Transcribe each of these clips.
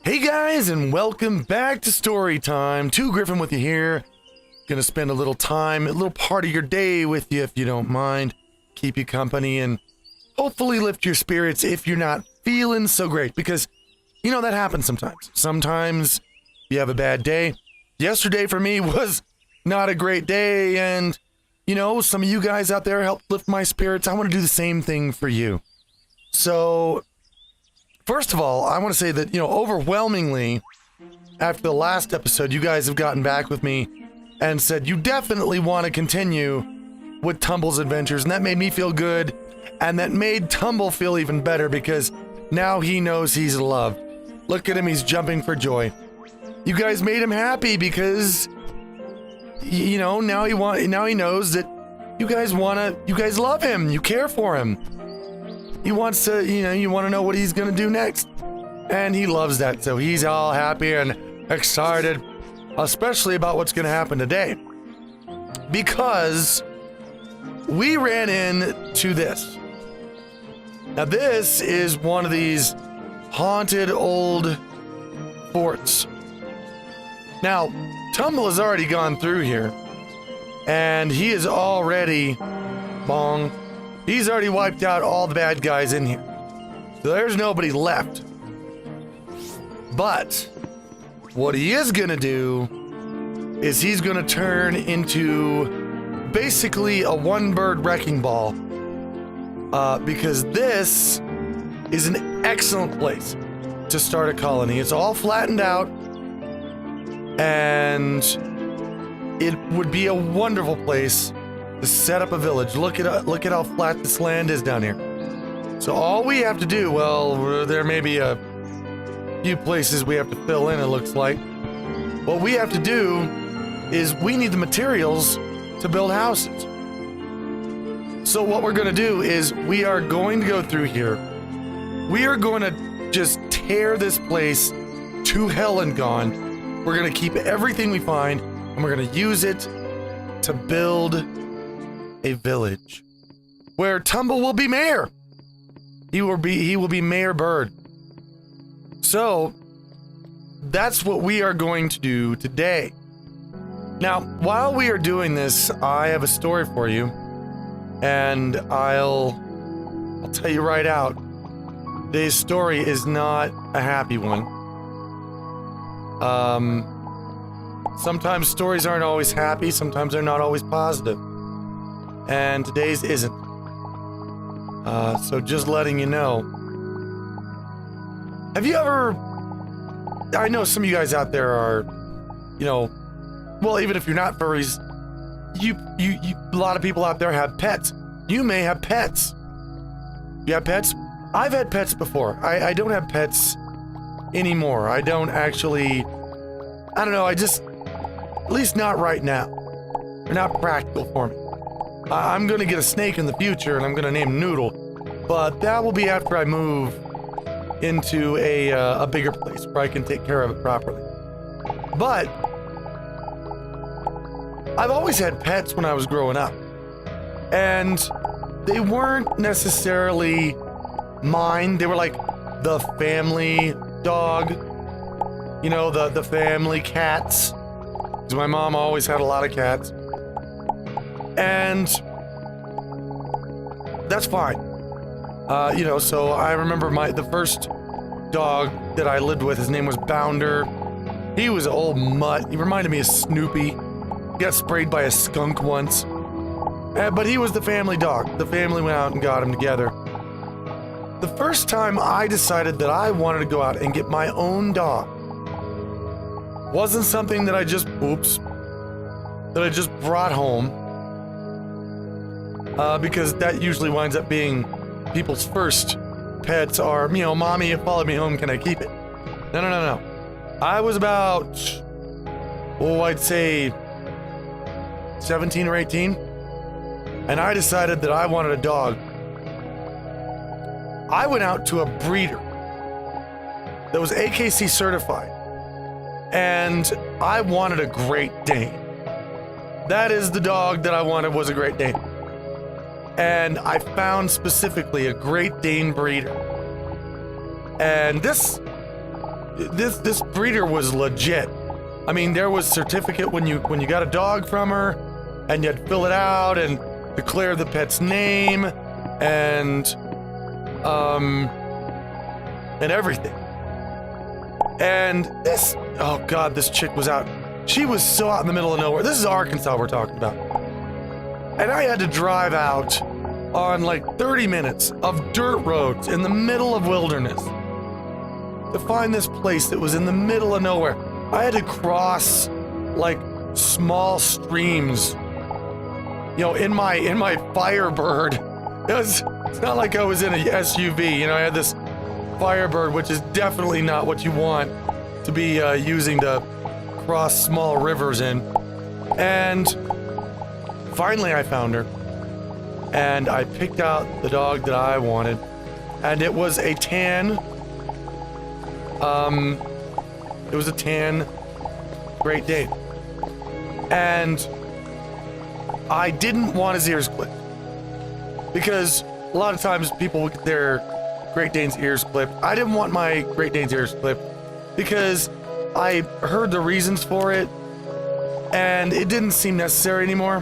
Hey guys, and welcome back to Story Time. Gryphon with you here. Gonna spend a little time, a little part of your day with you if you don't mind. Keep you company and hopefully lift your spirits if you're not feeling so great. Because, you know, that happens sometimes. Sometimes you have a bad day. Yesterday for me was not a great day, and, you know, some of you guys out there helped lift my spirits. I want to do the same thing for you. So, first of all, I want to say that, you know, overwhelmingly, after the last episode, you guys have gotten back with me and said you definitely want to continue with Tumble's adventures, and that made me feel good, and that made Tumble feel even better because now he knows he's loved. Look at him, he's jumping for joy. You guys made him happy because, you know, now he knows that you guys love him, you care for him. He wants to, you want to know what he's going to do next. And he loves that, so he's all happy and excited, especially about what's going to happen today. Because we ran into this. Now, this is one of these haunted old forts. Now, Tumble has already gone through here, and he is already he's already wiped out all the bad guys in here. So there's nobody left. But what he is going to do is he's going to turn into basically a one-bird wrecking ball. Because this is an excellent place to start a colony. It's all flattened out, and it would be a wonderful place to set up a village. Look at how flat this land is down here. So all we have to do, well, there may be a few places we have to fill in, it looks like. What we have to do is we need the materials to build houses. So what we're going to do is we are going to go through here. We are going to just tear this place to hell and gone. We're going to keep everything we find, and we're going to use it to build a village where Tumble will be mayor. He will be Mayor Bird. So that's what we are going to do today. Now, while we are doing this, I have a story for you, and I'll tell you right out. Today's story is not a happy one. Sometimes stories aren't always happy, sometimes they're not always positive. And today's isn't. So just letting you know. Have you ever... I know some of you guys out there are, well, even if you're not furries, a lot of people out there have pets. You may have pets. You have pets? I've had pets before. I don't have pets anymore. I don't actually... I don't know, at least not right now. They're not practical for me. I'm going to get a snake in the future, and I'm going to name Noodle. But that will be after I move into a bigger place where I can take care of it properly. But I've always had pets when I was growing up. And they weren't necessarily mine. They were like the family dog. You know, the family cats. Because my mom always had a lot of cats. And that's fine. So I remember the first dog that I lived with, his name was Bounder. He was an old mutt. He reminded me of Snoopy. He got sprayed by a skunk once. But he was the family dog. The family went out and got him together. The first time I decided that I wanted to go out and get my own dog wasn't something that I just brought home. Because that usually winds up being people's first pets are, Mommy, you followed me home, can I keep it? No. I was about, I'd say 17 or 18, and I decided that I wanted a dog. I went out to a breeder that was AKC certified, and I wanted a Great Dane. That is the dog that I wanted, was a Great Dane. And I found specifically a Great Dane breeder. And this this breeder was legit. I mean, there was certificate when you got a dog from her, and you had to fill it out and declare the pet's name and everything. And this, oh God, this chick was out. She was so out in the middle of nowhere. This is Arkansas we're talking about. And I had to drive out on like 30 minutes of dirt roads in the middle of wilderness to find this place that was in the middle of nowhere. I had to cross like small streams, you know, in my Firebird. It's not like I was in a SUV, you know. I had this Firebird, which is definitely not what you want to be using to cross small rivers in. And finally I found her, and I picked out the dog that I wanted, and it was a tan. It was a tan Great Dane. And I didn't want his ears clipped, because a lot of times people will get their Great Dane's ears clipped. I didn't want my Great Dane's ears clipped because I heard the reasons for it, and it didn't seem necessary anymore,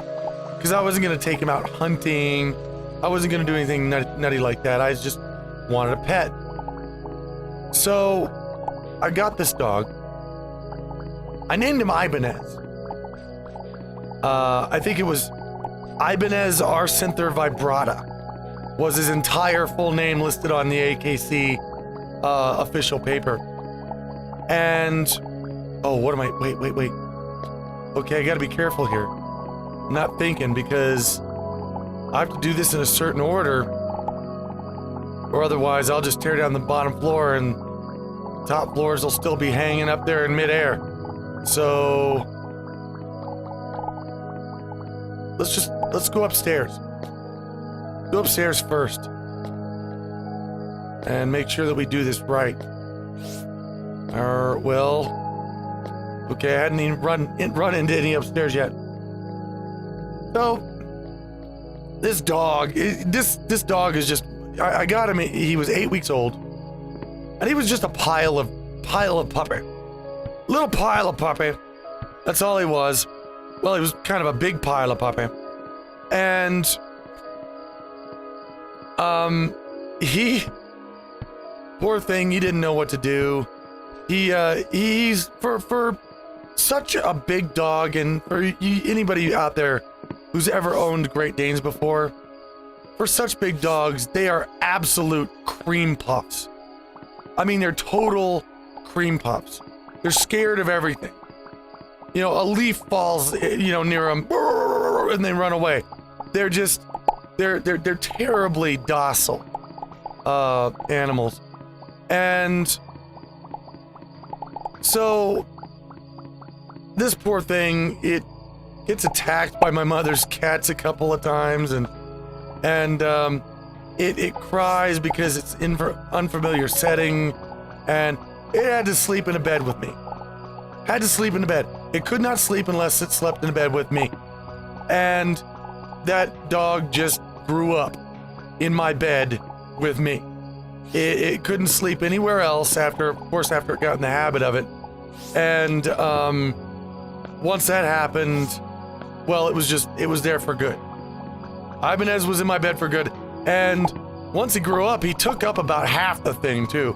because I wasn't going to take him out hunting. I wasn't going to do anything nutty like that. I just wanted a pet. So I got this dog. I named him Ibanez. I think it was Ibanez Arcinther vibrata was his entire full name listed on the AKC official paper. And oh, what am I? Wait. Okay, I gotta be careful here. I'm not thinking, because I have to do this in a certain order, or otherwise I'll just tear down the bottom floor and top floors will still be hanging up there in midair. So let's go upstairs. Go upstairs first and make sure that we do this right. Well, okay, I hadn't even run into any upstairs yet. So this dog, this dog is just, I got him. He was 8 weeks old, and he was just a pile of puppy, little pile of puppy. That's all he was. Well, he was kind of a big pile of puppy, and he, poor thing, he didn't know what to do. He's for such a big dog, and for anybody out there who's ever owned Great Danes before, for such big dogs, they are absolute cream puffs. I mean, they're total cream puffs. They're scared of everything. You know, a leaf falls, you know, near them, and they run away. They're just, they're terribly docile animals. And so this poor thing, it gets attacked by my mother's cats a couple of times, and it cries because it's in unfamiliar setting, and it had to sleep in a bed with me. Had to sleep in a bed. It could not sleep unless it slept in a bed with me. And that dog just grew up in my bed with me. It couldn't sleep anywhere else after it got in the habit of it. And once that happened, well, it was there for good. Ibanez was in my bed for good. And once he grew up, he took up about half the thing too.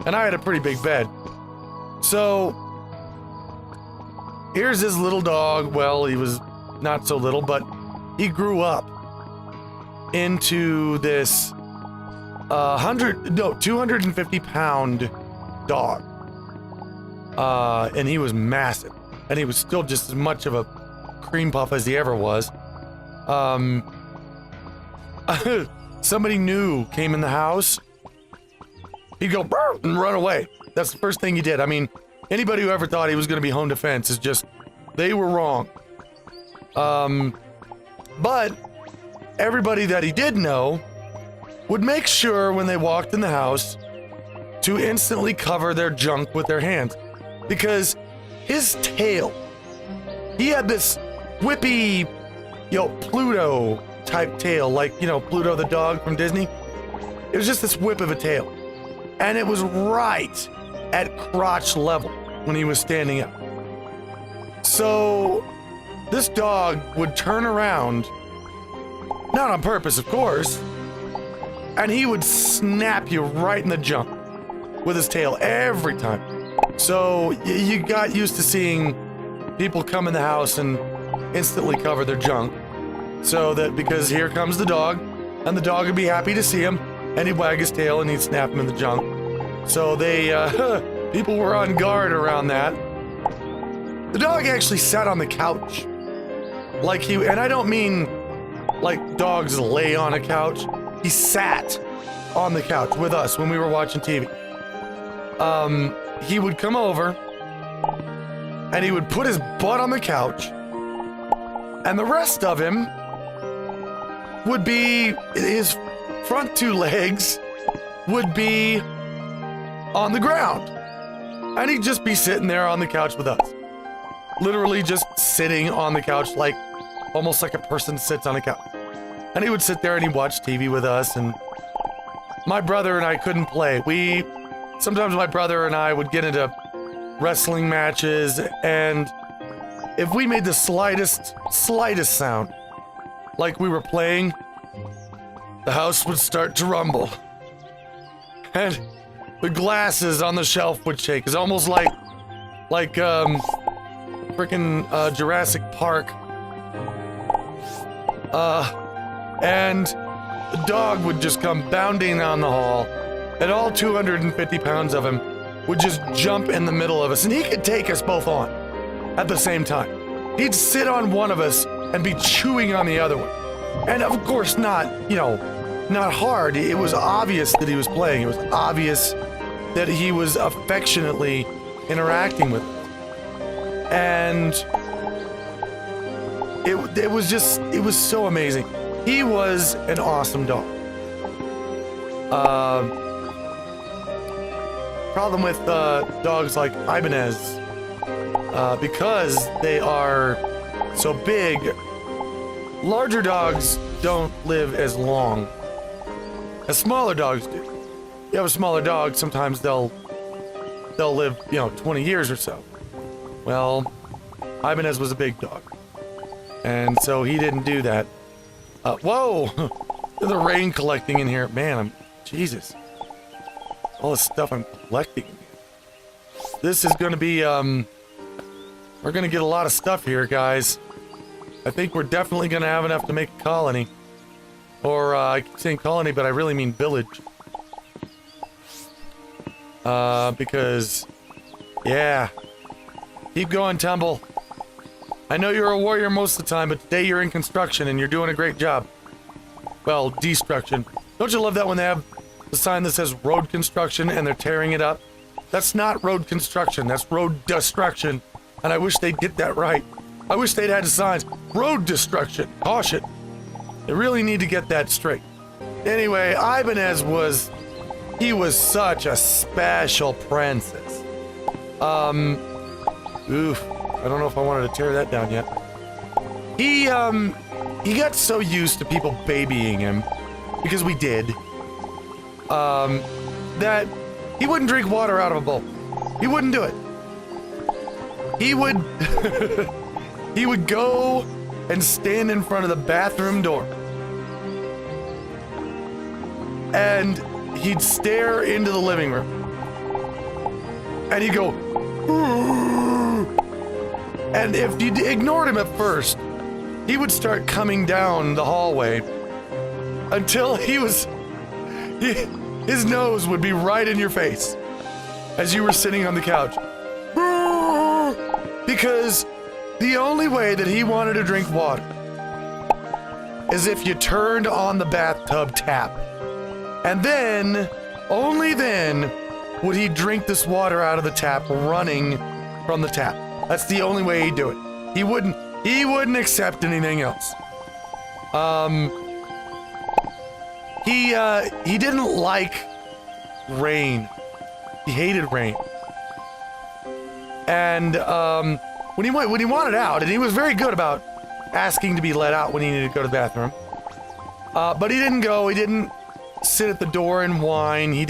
And I had a pretty big bed. So here's this little dog. Well, he was not so little, but he grew up into this 250-pound dog. And he was massive. And he was still just as much of a cream puff as he ever was. Somebody new came in the house. He'd go "Burr," and run away. That's the first thing he did. I mean, anybody who ever thought he was going to be home defense is just, they were wrong. But everybody that he did know would make sure when they walked in the house to instantly cover their junk with their hands, because his tail, he had this whippy, Pluto type tail, like, Pluto the dog from Disney. It was just this whip of a tail, and it was right at crotch level when he was standing up. So this dog would turn around, not on purpose, of course, and he would snap you right in the junk with his tail every time. So you got used to seeing people come in the house and instantly cover their junk. So that because here comes the dog, and the dog would be happy to see him, and he'd wag his tail and he'd snap him in the junk. So they, people were on guard around that. The dog actually sat on the couch. Like and I don't mean like dogs lay on a couch. He sat on the couch with us when we were watching TV. He would come over and he would put his butt on the couch, and the rest of him would be, his front two legs would be on the ground. And he'd just be sitting there on the couch with us. Literally just sitting on the couch, like almost like a person sits on a couch. And he would sit there and he'd watch TV with us, and my brother and I couldn't play. Sometimes my brother and I would get into wrestling matches, and if we made the slightest sound, like we were playing, the house would start to rumble. And the glasses on the shelf would shake. It's almost like freaking Jurassic Park. And the dog would just come bounding down the hall, and all 250 pounds of him would just jump in the middle of us, and he could take us both on at the same time. He'd sit on one of us and be chewing on the other one. And of course not hard. It was obvious that he was playing. It was obvious that he was affectionately interacting with us. And it was so amazing. He was an awesome dog. Problem with dogs like Ibanez, because they are so big, larger dogs don't live as long as smaller dogs do. You have a smaller dog, sometimes they'll live, 20 years or so. Well, Ibanez was a big dog, and so he didn't do that. Whoa! The rain collecting in here. Man, Jesus. All the stuff I'm collecting. This is gonna be, we're gonna get a lot of stuff here, guys. I think we're definitely gonna have enough to make a colony. Or, I keep saying colony, but I really mean village. Because, yeah. Keep going, Tumble. I know you're a warrior most of the time, but today you're in construction and you're doing a great job. Well, destruction. Don't you love that when they have the sign that says road construction and they're tearing it up? That's not road construction, that's road destruction. And I wish they'd get that right. I wish they'd had the signs. Road destruction. Caution. They really need to get that straight. Anyway, Ibanez was such a special princess. Oof. I don't know if I wanted to tear that down yet. He got so used to people babying him, because we did, that he wouldn't drink water out of a bowl. He wouldn't do it. He would, he would go and stand in front of the bathroom door. And he'd stare into the living room. And he'd go, and if you ignored him at first, he would start coming down the hallway until his nose would be right in your face as you were sitting on the couch. Because the only way that he wanted to drink water is if you turned on the bathtub tap. And then, only then, would he drink this water out of the tap running from the tap. That's the only way he'd do it. He wouldn't accept anything else. He didn't like rain. He hated rain. And when he wanted out, and he was very good about asking to be let out when he needed to go to the bathroom. But he didn't go. He didn't sit at the door and whine. He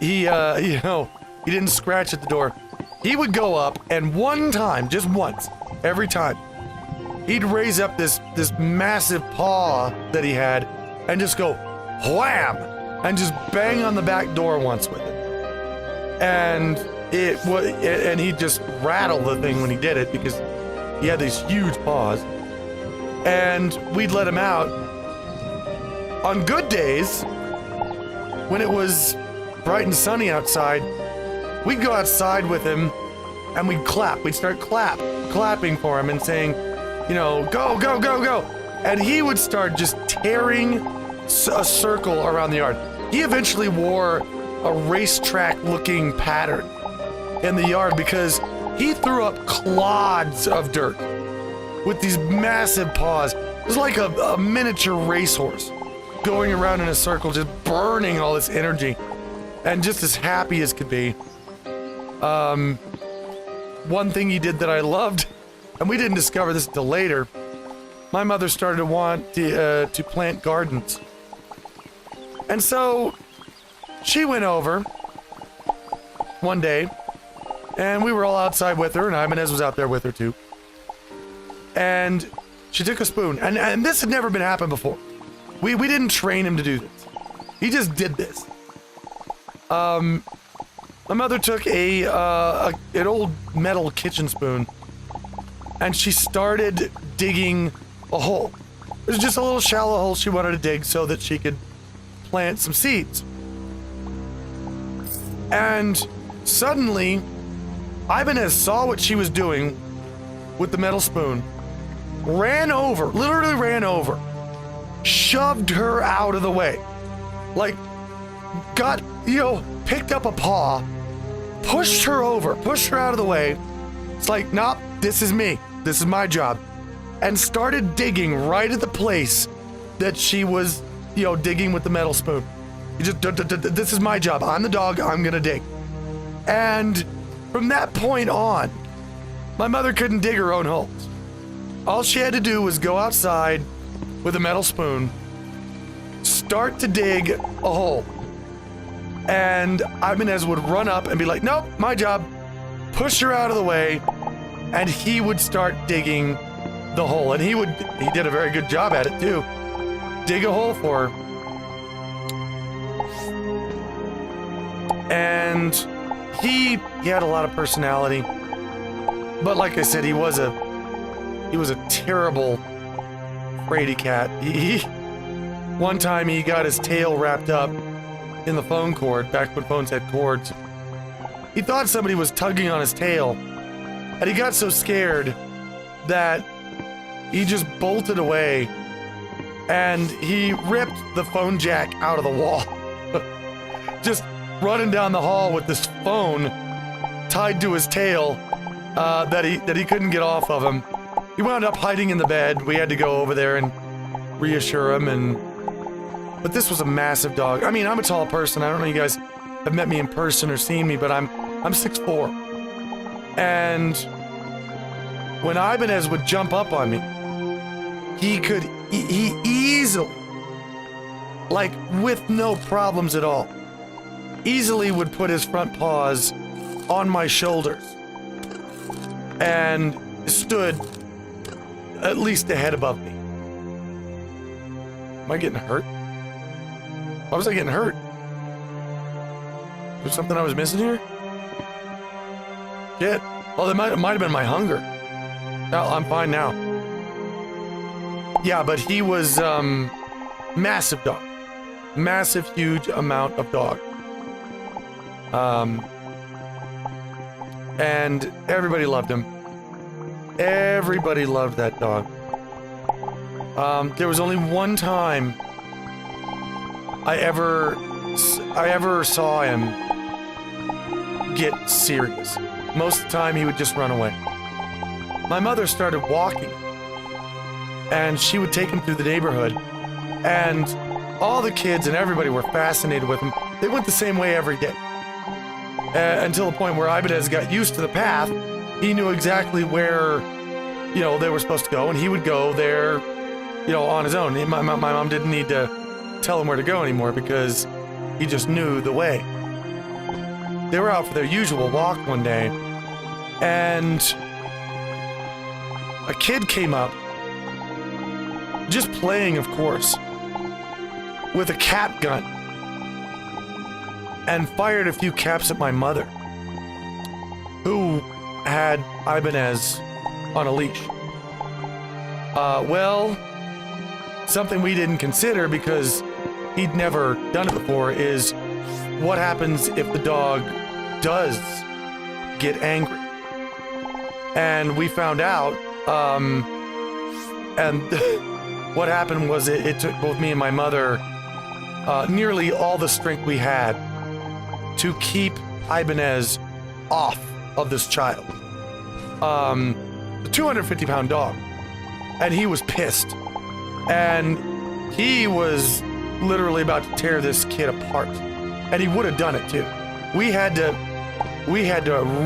he didn't scratch at the door. He would go up, and one time, just once, every time, he'd raise up this massive paw that he had and just go wham and just bang on the back door once with it. And and he'd just rattle the thing when he did it because he had these huge paws. And we'd let him out. On good days, when it was bright and sunny outside, we'd go outside with him and we'd clap. We'd start clapping for him and saying, go, go, go, go. And he would start just tearing a circle around the yard. He eventually wore a racetrack looking pattern in the yard because he threw up clods of dirt with these massive paws. It was like a miniature racehorse going around in a circle, just burning all this energy and just as happy as could be. One thing he did that I loved, and we didn't discover this until later, my mother started to want to plant gardens. And so she went over one day, and we were all outside with her, and Ibanez was out there with her too. And she took a spoon, and this had never been happened before. We didn't train him to do this. He just did this. My mother took an old metal kitchen spoon, and she started digging a hole. It was just a little shallow hole she wanted to dig so that she could plant some seeds. And suddenly, Ibanez saw what she was doing with the metal spoon, literally ran over, shoved her out of the way, like got, picked up a paw, pushed her out of the way. It's like, nope, this is me. This is my job. And started digging right at the place that she was, digging with the metal spoon. This is my job. I'm the dog. I'm gonna dig. And from that point on, my mother couldn't dig her own holes. All she had to do was go outside with a metal spoon, start to dig a hole. And Ibanez would run up and be like, nope, my job. Push her out of the way, and he would start digging the hole. And he did a very good job at it too. Dig a hole for her. And he had a lot of personality. But like I said, he was a terrible fraidy cat. One time he got his tail wrapped up in the phone cord, back when phones had cords. He thought somebody was tugging on his tail, and he got so scared that he just bolted away, and he ripped the phone jack out of the wall. Just running down the hall with this phone tied to his tail that he couldn't get off of him. He wound up hiding in the bed. We had to go over there and reassure him, but this was a massive dog. I mean, I'm a tall person. I don't know if you guys have met me in person or seen me, but I'm 6'4". And when Ibanez would jump up on me, he easily, like with no problems at all, easily would put his front paws on my shoulders and stood at least a head above me. Am I getting hurt? Why was I getting hurt? Was something I was missing here? Shit. Well, it might have been my hunger. No, I'm fine now. Yeah, but he was massive dog. Massive, huge amount of dog. And everybody loved him. Everybody loved that dog. There was only one time I ever saw him get serious. Most of the time he would just run away. My mother started walking, and she would take him through the neighborhood, and all the kids and everybody were fascinated with him. They went the same way every day. Until the point where Ibanez got used to the path. He knew exactly where, they were supposed to go, and he would go there, on his own. My mom didn't need to tell him where to go anymore because he just knew the way. they were out for their usual walk one day, and a kid came up, just playing, of course, with a cap gun, and fired a few caps at my mother, who had Ibanez on a leash. Well, something we didn't consider because he'd never done it before is what happens if the dog does get angry. And we found out, and what happened was it took both me and my mother nearly all the strength we had to keep Ibanez off of this child. A 250-pound dog. And he was pissed. And he was literally about to tear this kid apart. And he would have done it too. We had to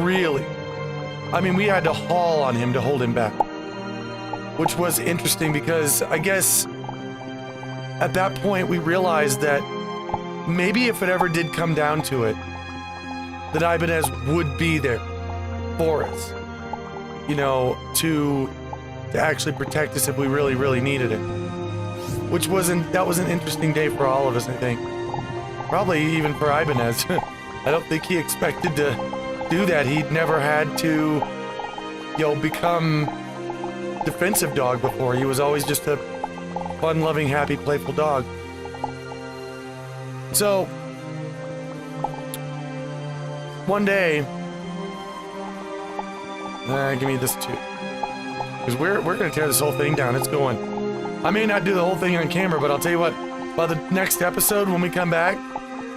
really, we had to haul on him to hold him back. Which was interesting because I guess at that point we realized that maybe if it ever did come down to it, that Ibanez would be there for us. You know, to actually protect us if we really, really needed it. That was an interesting day for all of us, I think. Probably even for Ibanez. I don't think he expected to do that. He'd never had to, become defensive dog before. He was always just a fun-loving, happy, playful dog. So, one day, give me this too. Because we're going to tear this whole thing down. It's going. I may not do the whole thing on camera, but I'll tell you what, by the next episode when we come back,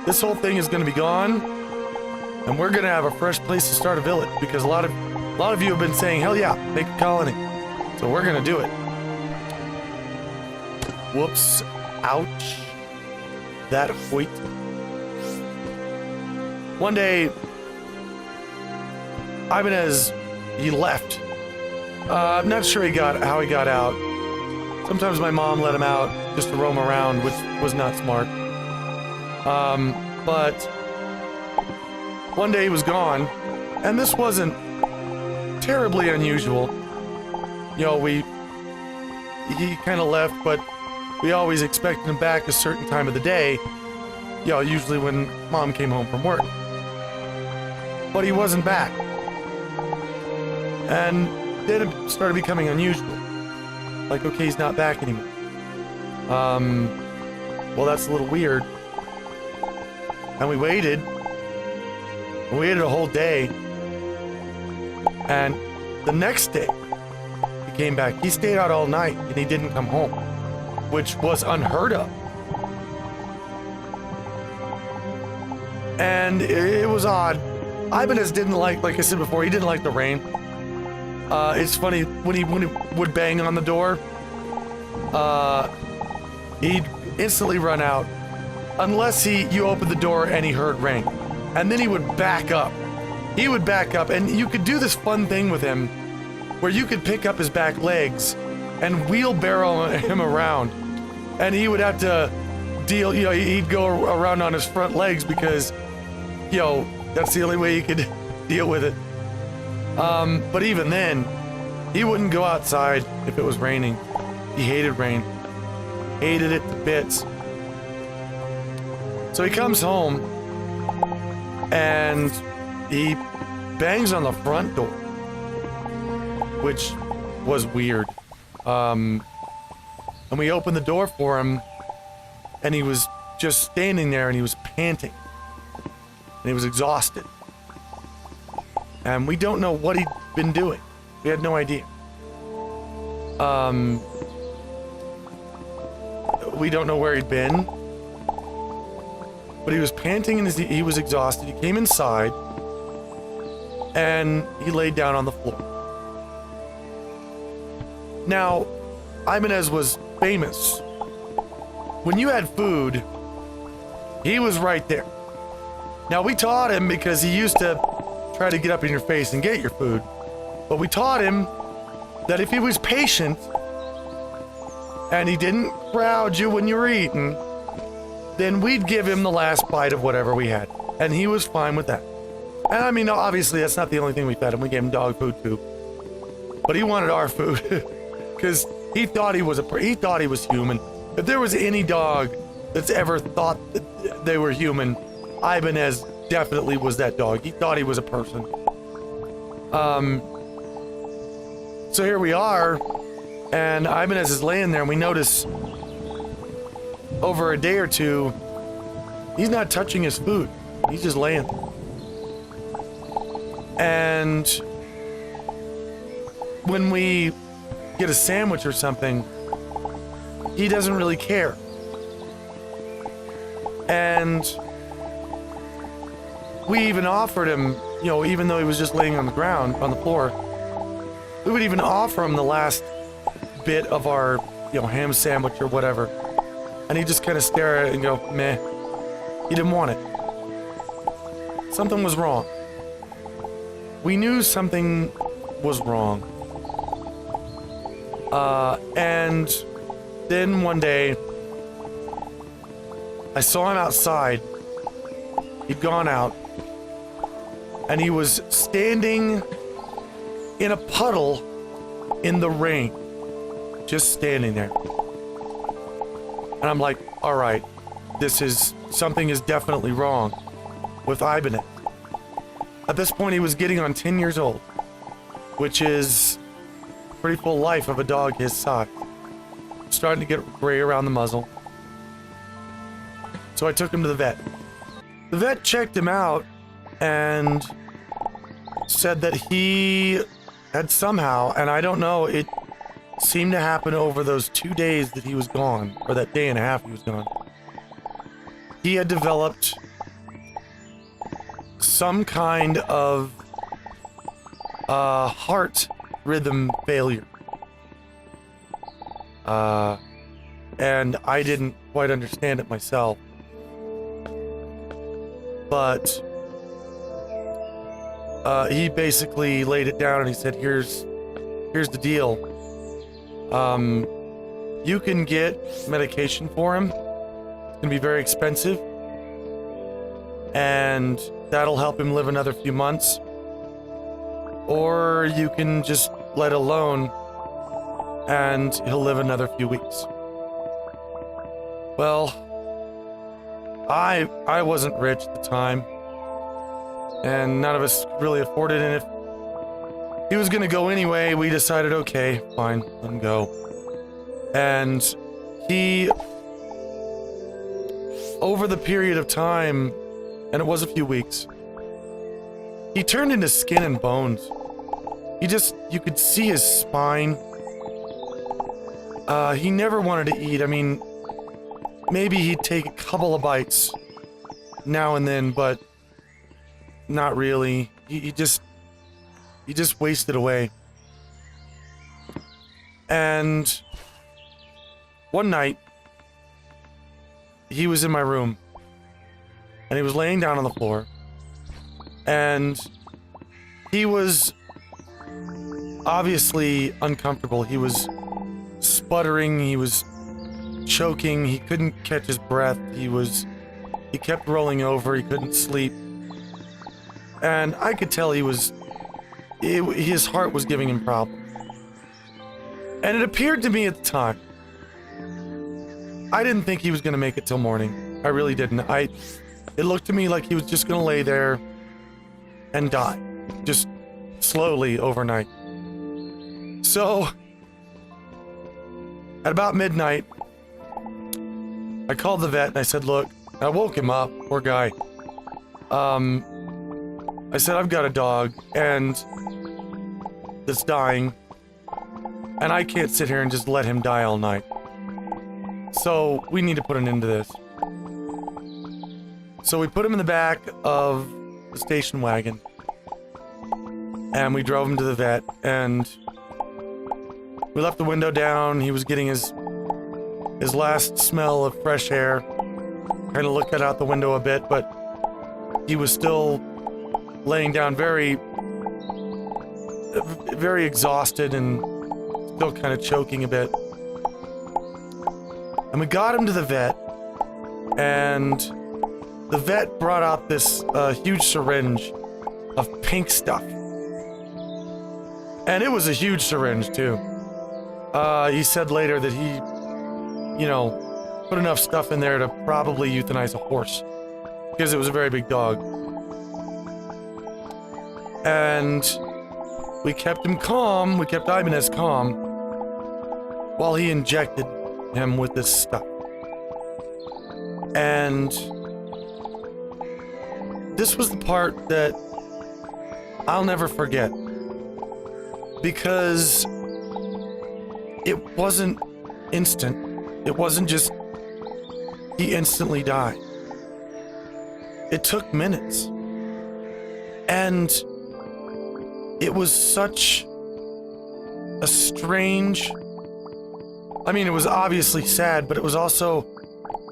this whole thing is going to be gone, and we're going to have a fresh place to start a village, because a lot of you have been saying, hell yeah, make a colony. So we're going to do it. Whoops. Ouch. That hoit. One day, Ibanez, he left. I'm not sure how he got out. Sometimes my mom let him out just to roam around, which was not smart. But one day he was gone, and this wasn't terribly unusual. He kind of left, but we always expected him back a certain time of the day. Usually when Mom came home from work. But he wasn't back. And then it started becoming unusual. Like, okay, he's not back anymore. Well, that's a little weird. And we waited. We waited a whole day. And the next day, he came back. He stayed out all night, and he didn't come home, which was unheard of. And it was odd. Ibanez didn't like I said before, he didn't like the rain. It's funny, when he would bang on the door, he'd instantly run out, unless you opened the door and he heard rain. And then he would back up. He would back up, and you could do this fun thing with him, where you could pick up his back legs and wheelbarrow him around. And he would have to deal, he'd go around on his front legs because, that's the only way he could deal with it. But even then, he wouldn't go outside if it was raining. He hated rain. Hated it to bits. So he comes home, and he bangs on the front door, which was weird. And we opened the door for him, and he was just standing there, and he was panting. And he was exhausted. And we don't know what he'd been doing. We had no idea. We don't know where he'd been. But he was panting and he was exhausted. He came inside, and he laid down on the floor. Now, Ibanez was famous. When you had food, he was right there. Now, we taught him, because he used to try to get up in your face and get your food. But we taught him that if he was patient and he didn't crowd you when you were eating, then we'd give him the last bite of whatever we had. And he was fine with that. And I mean, obviously, that's not the only thing we fed him. We gave him dog food too. But he wanted our food because he thought he was human. If there was any dog that's ever thought that they were human, Ibanez definitely was that dog. He thought he was a person. So here we are, and Ibanez is laying there, and we notice over a day or two, he's not touching his food. He's just laying there. And when we get a sandwich or something, he doesn't really care. And we even offered him, you know, even though he was just laying on the ground, on the floor, we would even offer him the last bit of our, you know, ham sandwich or whatever. And he'd just kind of stare at it and go, meh. He didn't want it. Something was wrong. We knew something was wrong. And then one day, I saw him outside. He'd gone out. And he was standing in a puddle in the rain. Just standing there. And I'm like, all right, something is definitely wrong with Ibanez. At this point, he was getting on 10 years old, which is pretty full life of a dog his size. Starting to get gray around the muzzle. So I took him to the vet. The vet checked him out and said that he had somehow, and I don't know, it seemed to happen over those 2 days that he was gone, or that day and a half he was gone. He had developed some kind of heart rhythm failure. And I didn't quite understand it myself. But he basically laid it down and he said, here's the deal. You can get medication for him. It's gonna be very expensive. And that'll help him live another few months. Or you can just let alone and he'll live another few weeks. Well, I wasn't rich at the time, and none of us really afforded it. And if he was gonna go anyway, we decided, okay, fine, let him go. And he, over the period of time, and it was a few weeks, he turned into skin and bones. You could see his spine. He never wanted to eat. I mean, maybe he'd take a couple of bites now and then, but not really. He just wasted away. And one night, he was in my room, and he was laying down on the floor, and he was obviously uncomfortable. He was sputtering, he was choking, he couldn't catch his breath, he kept rolling over, he couldn't sleep. And I could tell his heart was giving him problems. And it appeared to me at the time, I didn't think he was going to make it till morning. I really didn't. It looked to me like he was just going to lay there and die. Just slowly overnight. So, at about midnight, I called the vet and I said, look, I woke him up, poor guy. I said, I've got a dog and that's dying, and I can't sit here and just let him die all night. So we need to put an end to this. So we put him in the back of the station wagon, and we drove him to the vet, and we left the window down. He was getting his last smell of fresh air. Kind of looked out the window a bit, but he was still laying down very exhausted and still kind of choking a bit. And we got him to the vet, and the vet brought out this huge syringe of pink stuff. And it was a huge syringe, too. He said later that he, put enough stuff in there to probably euthanize a horse. Because it was a very big dog. And we kept him calm, we kept Ibanez calm, while he injected him with this stuff. And this was the part that I'll never forget. Because it wasn't instant. It wasn't just he instantly died. It took minutes. And it was such a strange... I mean, it was obviously sad, but it was also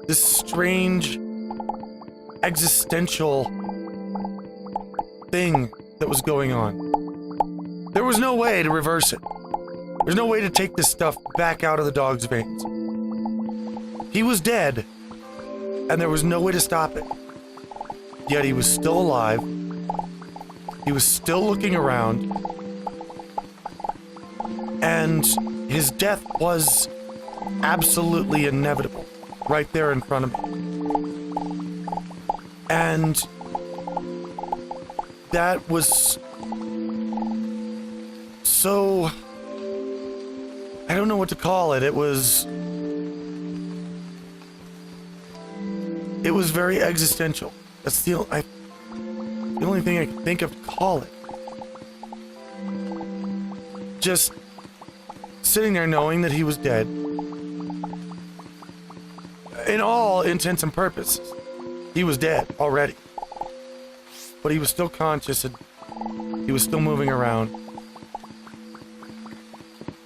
this strange existential thing that was going on. There was no way to reverse it. There's no way to take this stuff back out of the dog's veins. He was dead, and there was no way to stop it. Yet he was still alive. He was still looking around. And his death was absolutely inevitable, right there in front of me. And that was so... I don't know what to call it. It was very existential. That's the only thing I can think of to call it. Just sitting there knowing that he was dead. In all intents and purposes, he was dead already. But he was still conscious and he was still moving around.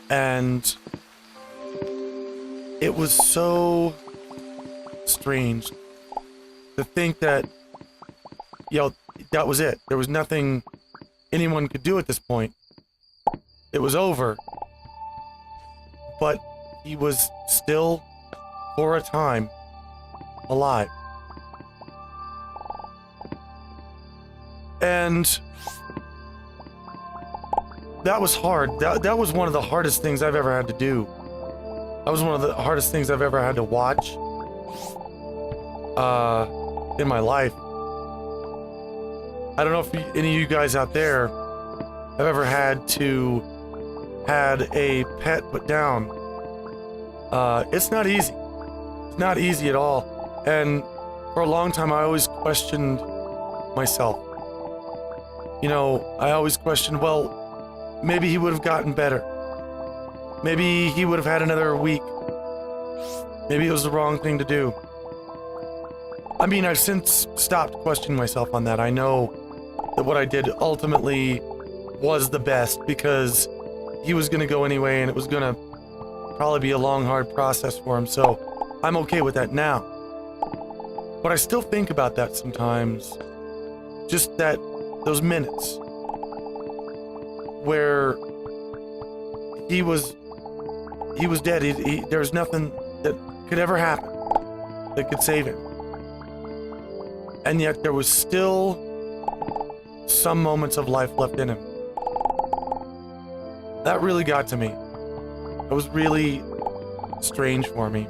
And it was so strange to think that, that was it. There was nothing anyone could do at this point. It was over. But he was still, for a time, alive. And that was hard. That was one of the hardest things I've ever had to do. That was one of the hardest things I've ever had to watch in my life. I don't know if any of you guys out there have ever had a pet put down. It's not easy. It's not easy at all. And for a long time, I always questioned myself. I always questioned, well, maybe he would have gotten better. Maybe he would have had another week. Maybe it was the wrong thing to do. I mean, I've since stopped questioning myself on that. I know that what I did ultimately was the best because he was going to go anyway and it was going to probably be a long, hard process for him. So I'm okay with that now. But I still think about that sometimes. Just those minutes where he was dead. There was nothing that could ever happen that could save him. And yet there was still some moments of life left in him. That really got to me. It was really strange for me.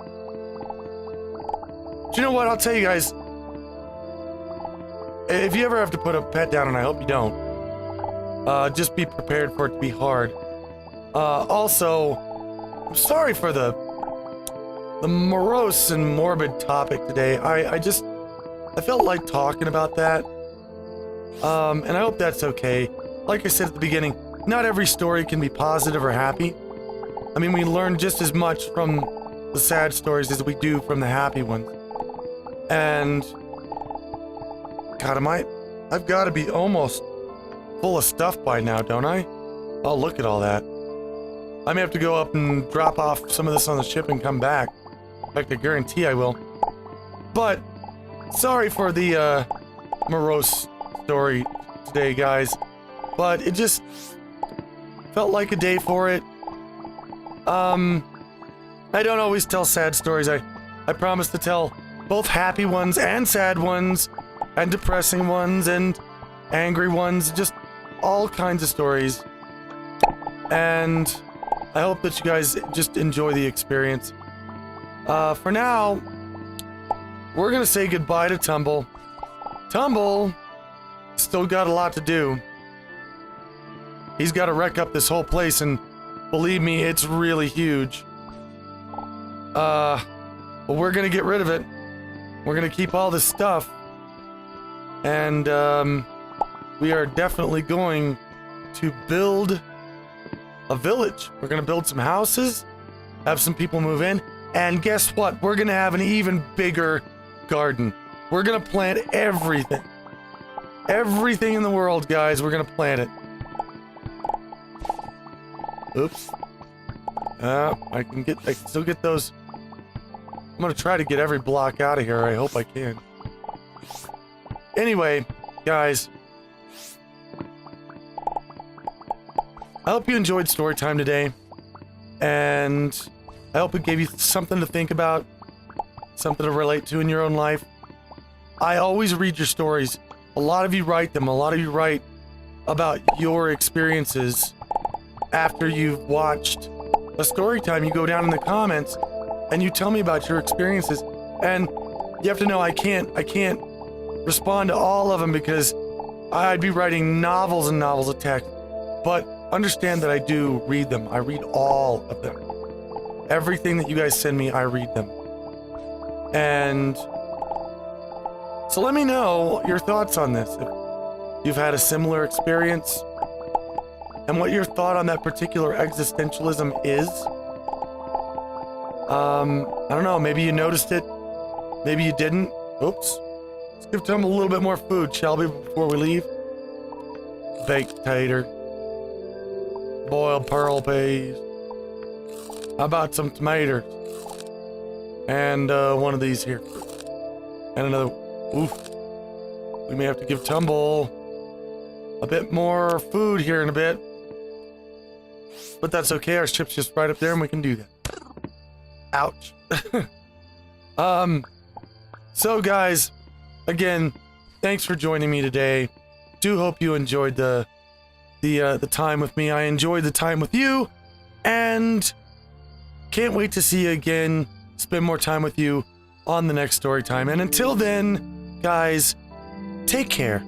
But you know what? I'll tell you guys, if you ever have to put a pet down, and I hope you don't, just be prepared for it to be hard. Also, I'm sorry for the morose and morbid topic today. I felt like talking about that. And I hope that's okay. Like I said at the beginning, not every story can be positive or happy. I mean, we learn just as much from the sad stories as we do from the happy ones. And God, I've got to be almost full of stuff by now, don't I? Oh, look at all that. I may have to go up and drop off some of this on the ship and come back. In fact, I guarantee I will. But sorry for the morose story today, guys. But it just felt like a day for it. I don't always tell sad stories. I promise to tell both happy ones and sad ones and depressing ones and angry ones, just all kinds of stories. And I hope that you guys just enjoy the experience. For now, we're gonna say goodbye to Tumble. Tumble still got a lot to do. He's got to wreck up this whole place, and believe me, it's really huge. But we're gonna get rid of it. We're gonna keep all this stuff. And, we are definitely going to build a village. We're gonna build some houses, have some people move in, and guess what? We're gonna have an even bigger garden. We're gonna plant everything. Everything in the world, guys, we're gonna plant it. Oops. I can still get those. I'm gonna try to get every block out of here. I hope I can. Anyway, guys. I hope you enjoyed story time today. And I hope it gave you something to think about. Something to relate to in your own life. I always read your stories. A lot of you write them. A lot of you write about your experiences after you've watched a story time. You go down in the comments and you tell me about your experiences. And you have to know I can't respond to all of them because I'd be writing novels and novels of text. But understand that I do read them. I read all of them. Everything that you guys send me, I read them. And so let me know your thoughts on this. If you've had a similar experience and what your thought on that particular existentialism is. I don't know, maybe you noticed it, maybe you didn't. Oops. Let's give Tumble a little bit more food, shall we, before we leave? Baked tater. Boiled pearl peas. How about some tomatoes? And one of these here. And another. Oof. We may have to give Tumble a bit more food here in a bit. But that's okay, our ship's just right up there and we can do that. Ouch. So guys, again, thanks for joining me today. Do hope you enjoyed the time with me. I enjoyed the time with you, and can't wait to see you again, spend more time with you on the next story time. And until then, guys, take care.